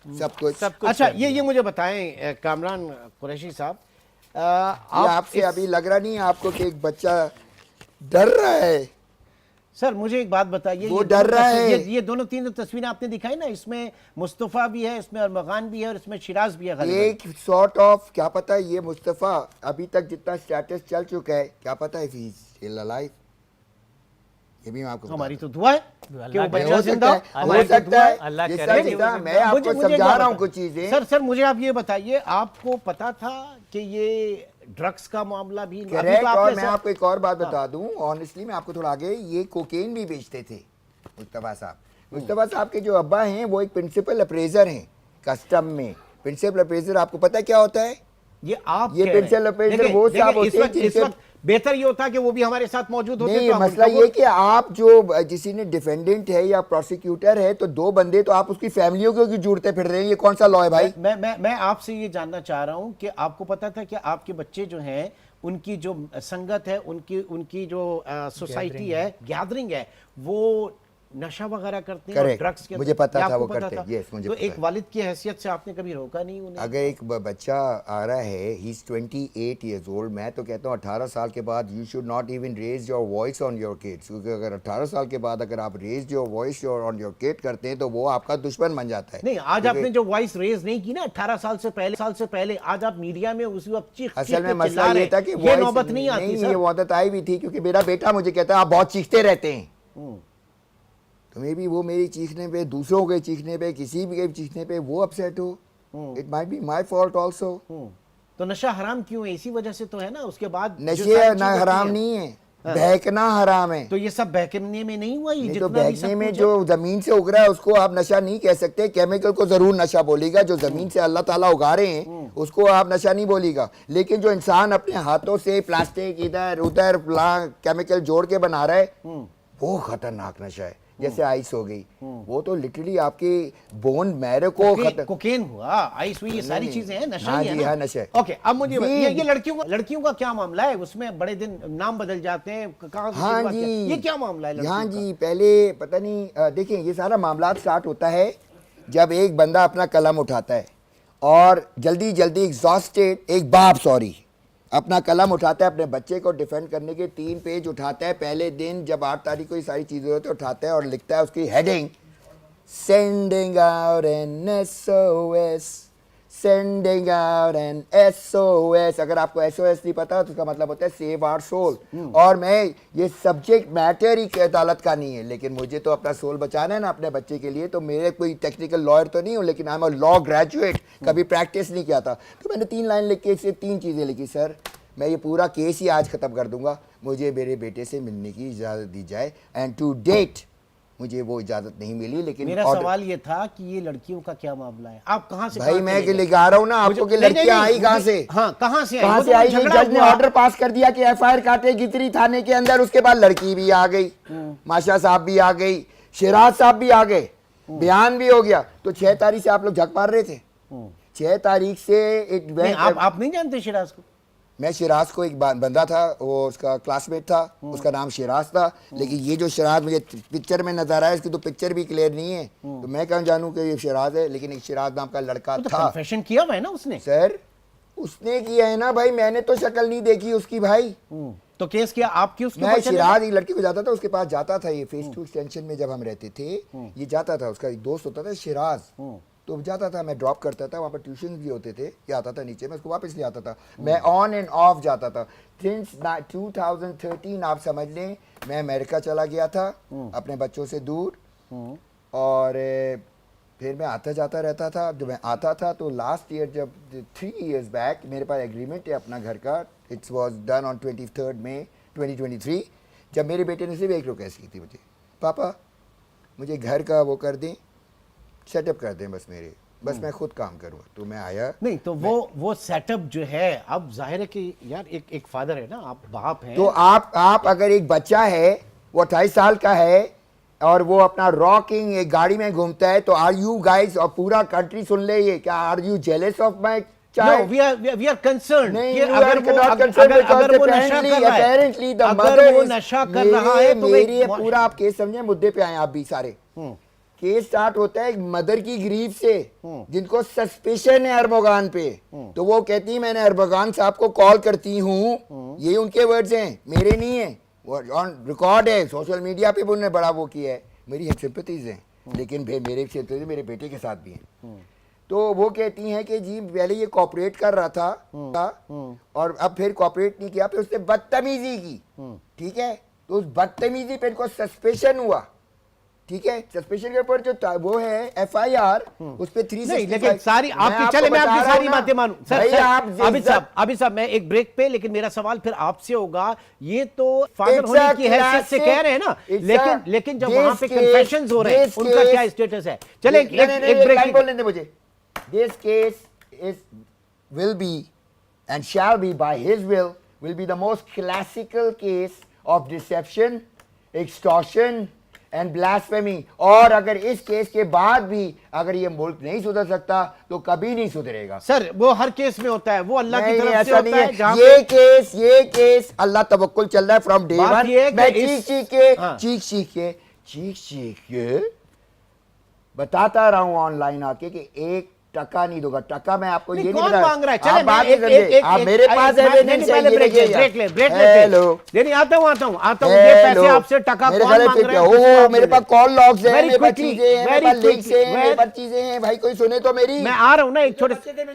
सब कुछ। अच्छा, ये मुझे बताएं कामरान कुरैशी साहब, आपसे अभी लग रहा नहीं है आपको कि एक बच्चा डर रहा है? सर मुझे एक बात बताइए, वो डर रहा है। ये दोनों तीन तस्वीरें आपने दिखाई ना, इसमें मुस्तफ़ा भी है, इसमें अरमगान भी है और इसमें शिराज भी है गालिबन। एक सॉर्ट ऑफ, क्या पता है ये मुस्तफ़ा अभी तक जितना स्टेटस चल चुका है, क्या पता है ही इज अलाइव, ये भी मैं आपको हमारी बता तो दुआ है कि वो बच्चा हो जिंदा सकता हो। है, हमारी हो तो सकता दुआ है। अल्लाह ये करे सब कि वो चीज़ें मैं आपको मुझे समझा क्या रहा हूँ बताएं? कुछ चीजें। सर मुझे आप ये बताइए, आपको पता था कि ये ड्रग्स का मामला भी अभी तो करेक्ट। और आपने मैं आपको एक और बात बता दूं, ऑनेस्टली मैं आपको थोड़ा आगे, ये कोकेन भी बेचते थे मुस्तफ़ा साहब। मुस्तफ़ा साहब के जो अब्बा हैं वो एक प्रिंसिपल अप्रेजर हैं कस्टम में। प्रिंसिपल अप्रेजर आपको पता है क्या होता है? ये आप ये कह रहे हैं। प्रिंसिपल अप्रेजर देखिए, वो देखिए, साहब होते हैं इस जिनके वक्त बेहतर ये होता कि वो भी हमारे साथ मौजूद होते नहीं, तो हम मसला उनका ये कि आप जो किसी ने डिफेंडेंट है या प्रोसिक्यूटर है तो दो बंदे तो आप उसकी फैमिलियों को क्यों जुड़ते फिर रहे हैं? ये कौन सा लॉ है भाई? मैं आपसे ये जानना चाह रहा हूं कि आपको पता था कि आपके बच्चे जो हैं उनकी जो संगत है, उनकी उनकी जो सोसाइटी है, गैदरिंग है, वो नशा वगैरह करते हैं और Correct. ड्रग्स के मुझे पता ये था आपको वो पता करते था? हैं। Yes, मुझे तो पता एक है। वालिद की हैसियत से आपने कभी रोका नहीं उन्हें? अगर एक बच्चा आ रहा है, ही इज 28 ईयर्स ओल्ड, मैं तो कहता हूँ 18 साल के बाद you should not even raise your voice on your kids, क्योंकि अगर 18 साल के बाद अगर आप raise your voice on your kid करते हैं तो वो आपका दुश्मन बन जाता है। नहीं, आज आपने जो वॉइस रेज नहीं की ना 18 साल से पहले, आज आप मीडिया में उसी वक्त चीख असल में के मसला चिल्ला ये रहे था हैं। कि ये voice नौबत नहीं आती नहीं, सर। ये आदत आई भी थी क्योंकि मेरा बेटा मुझे कहता है आप बहुत चीखते रहते हैं, तो मे भी वो मेरी चीखने पे, दूसरों के चीखने पे, किसी भी के चीखने पे वो अपसेट हो। It might be my fault also. तो नशा हराम क्यों है? इसी वजह से तो है ना। उसके बाद जो नशे सारी ना चीजें हराम की हैं। नहीं है, बहकना हराम है। तो ये सब बहकने में नहीं हुआ, ये नहीं जितना तो भी बहकने सब में कुछ जो जमीन से उग रहा है उसको आप नशा नहीं कह सकते, केमिकल को जरूर नशा बोलेगा। जो जमीन से अल्लाह ताला उगा रहे हैं उसको आप नशा नहीं बोलेगा, लेकिन जो इंसान अपने हाथों से प्लास्टिक इधर उधर केमिकल जोड़ के बना रहा है वो खतरनाक नशा है। जैसे आइस हो गई, वो तो लिटरली आपके बोन मैरे को कोकेन हुआ, आइस हुई, ये सारी चीजें हैं, नशा हाँ ही है जी, ना। हाँ, नशा है। ओके, अब मुझे ये लड़कियों का क्या मामला है? उसमें बड़े दिन नाम बदल जाते हैं, कहाँ से हाँ शुरुआत जी, किया? ये क्या मामला है लड़कियों हाँ का? जी, पहले पता नहीं, देखिए ये सारा मामला स्टार्ट होता है जब एक बंदा अपना कलम उठाता है और जल्दी जल्दी एग्जॉस्टेड, एक बाप सॉरी अपना कलम उठाता है अपने बच्चे को डिफेंड करने के, 3 पेज उठाता है पहले दिन, जब 8 तारीख को ये सारी चीज़ें होती है, उठाता है और लिखता है उसकी heading, sending out an SOS, sending out an SOS। अगर आपको SOS नहीं पता तो उसका मतलब होता है सेव आवर सोल। और मैं ये सब्जेक्ट मैटर ही अदालत का नहीं है, लेकिन मुझे तो अपना सोल बचाना है ना अपने बच्चे के लिए, तो मेरे कोई टेक्निकल लॉयर तो नहीं हूँ, लेकिन I am a law graduate, कभी प्रैक्टिस नहीं किया था। तो मैंने 3 लाइन लिख के इससे 3 चीज़ें लिखी, सर मैं ये पूरा केस ही आज ख़त्म कर दूंगा, मुझे मेरे बेटे से मिलने की इजाज़त दी जाए। एंड टू डेट मुझे वो इजाज़त नहीं मिली। लेकिन मेरा सवाल ये था कि ये लड़कियों का क्या मामला है? आप कहाँ से भाई मैं के लिखा रहा हूँ ना आपको कि नहीं, नहीं, लड़कियां नहीं, आई कहाँ से? हाँ, कहाँ से कहाँ से आई? जज ने ऑर्डर पास कर दिया कि FIR काटे गितरी थाने के अंदर, उसके बाद लड़की भी आ गई, माशा साहब भी आ गई, शिराज साहब भी आ गए, बयान भी हो गया। तो 6 तारीख से आप लोग झक मार रहे थे। 6 तारीख से एक आप नहीं जानते शिराज को? मैं शिराज को, एक बंदा था वो उसका क्लासमेट था, उसका नाम शिराज था, लेकिन ये जो शिराज मुझे पिक्चर में नजर आया इसकी तो पिक्चर भी क्लियर नहीं है, तो मैं कहाँ जानूं कि ये शिराज है। लेकिन एक शिराज नाम का लड़का तो था। कन्फेशन किया हुआ है ना उसने? सर उसने किया है ना भाई, मैंने तो शक्ल नहीं देखी उसकी भाई। तो केस किया आपकी उसके मैं ऊपर चलेगा? शिराज एक लड़की को जाता था, उसके पास जाता था, ये फेस 2 एक्सटेंशन में जब हम रहते थे, ये जाता था, उसका एक दोस्त होता था शिराज, तो जाता था, मैं ड्रॉप करता था, वहाँ पर ट्यूशन भी होते थे, ये आता था नीचे, मैं उसको वापस ले आता था, मैं ऑन एंड ऑफ जाता था। सिंस 2013 आप समझ लें मैं अमेरिका चला गया था अपने बच्चों से दूर, और फिर मैं आता जाता रहता था। जब मैं आता था तो लास्ट ईयर जब 3 years बैक मेरे पास एग्रीमेंट है अपना घर का, इट्स वॉज डन ऑन 23 मई 2023, जब मेरे बेटे ने सिर्फ एक रिक्वेस्ट की थी मुझे, पापा मुझे घर का वो कर दें, सेटअप कर दें बस मेरे, बस मैं खुद काम करूँ। तो मैं आया नहीं, तो वो सेटअप जो है, अब जाहिर है कि यार एक फादर है ना, आप बाप हैं, तो आप अगर एक बच्चा है वो 28 साल का है और वो अपना रॉकिंग एक गाड़ी में घूमता है, तो आर यू गाइस, और पूरा कंट्री सुन ले ये, क्या are you jealous of my child? we are concerned नहीं, कि you अगर are not concerned because वो नशा apparently- कर रहा है, apparently the अगर mother वो is- नशा कर रहा है तो मेरी ये पूरा आप केस समझे, मुद्दे पे आए आप भी सारे, केस स्टार्ट होता है एक मदर की ग्रीफ से जिनको सस्पिशन है अरबोगान पे, तो वो कहती है मैंने अरबोगान साहब को कॉल करती हूँ, ये उनके वर्ड्स हैं, मेरे नहीं है, वो ऑन रिकॉर्ड है, सोशल मीडिया पे भी उन्होंने बड़ा वो किया है, मेरी सिंपैथीज हैं, लेकिन मेरे सिंपैथी मेरे बेटे के साथ भी हैं। तो वो कहती हैं कि जी पहले ये कॉपरेट कर रहा था और अब फिर कॉपरेट नहीं किया, फिर उसने बदतमीजी की, ठीक है, तो उस बदतमीजी पे इनको सस्पेंशन हुआ, ठीक है, सस्पेंशन के ऊपर जो वो है FIR उस पे 365। नहीं, लेकिन सारी आपकी, चले मैं आपकी सारी बातें मानूं सर, आबिद साहब मैं एक ब्रेक पे, लेकिन मेरा सवाल फिर आपसे होगा, ये तो फादर होने की हैसियत से कह रहे हैं ना, लेकिन जब वहां पे कन्फेशंस हो रहे हैं उनका क्या स्टेटस है? चले एक ब्रेक बोलने दे मुझे। This case is will be and shall be by his will be the most classical case of deception, extortion and blasphemy. और अगर इस केस के बाद भी अगर ये मुल्क नहीं सुधर सकता तो कभी नहीं सुधरेगा। सर वो हर केस में होता है, वो अल्लाह की तरफ से होता है, है। ये केस अल्लाह तवक्कुल चल रहा है फ्रॉम डे वन। मैं चीख के बताता रहा हूं ऑनलाइन आके कि 1 टका नहीं दूंगा। टका मैं आपको ये नहीं कौन बता, मांग रहा है? चले आप बात नहीं समझे, आप मेरे पास एविडेंस है, ये देखिए ब्रेक हेलो नहीं, आता हूं ये पैसे आपसे टका कौन मांग रहा है? ओ मेरे पास कॉल लॉग्स हैं, मेरे पास चीजें हैं, मेरे पास Very लिंक्स हैं, quickly, मेरे पास चीजें हैं, भाई कोई सुने तो मेरी। मैं आ रहा हूं ना, एक छोटे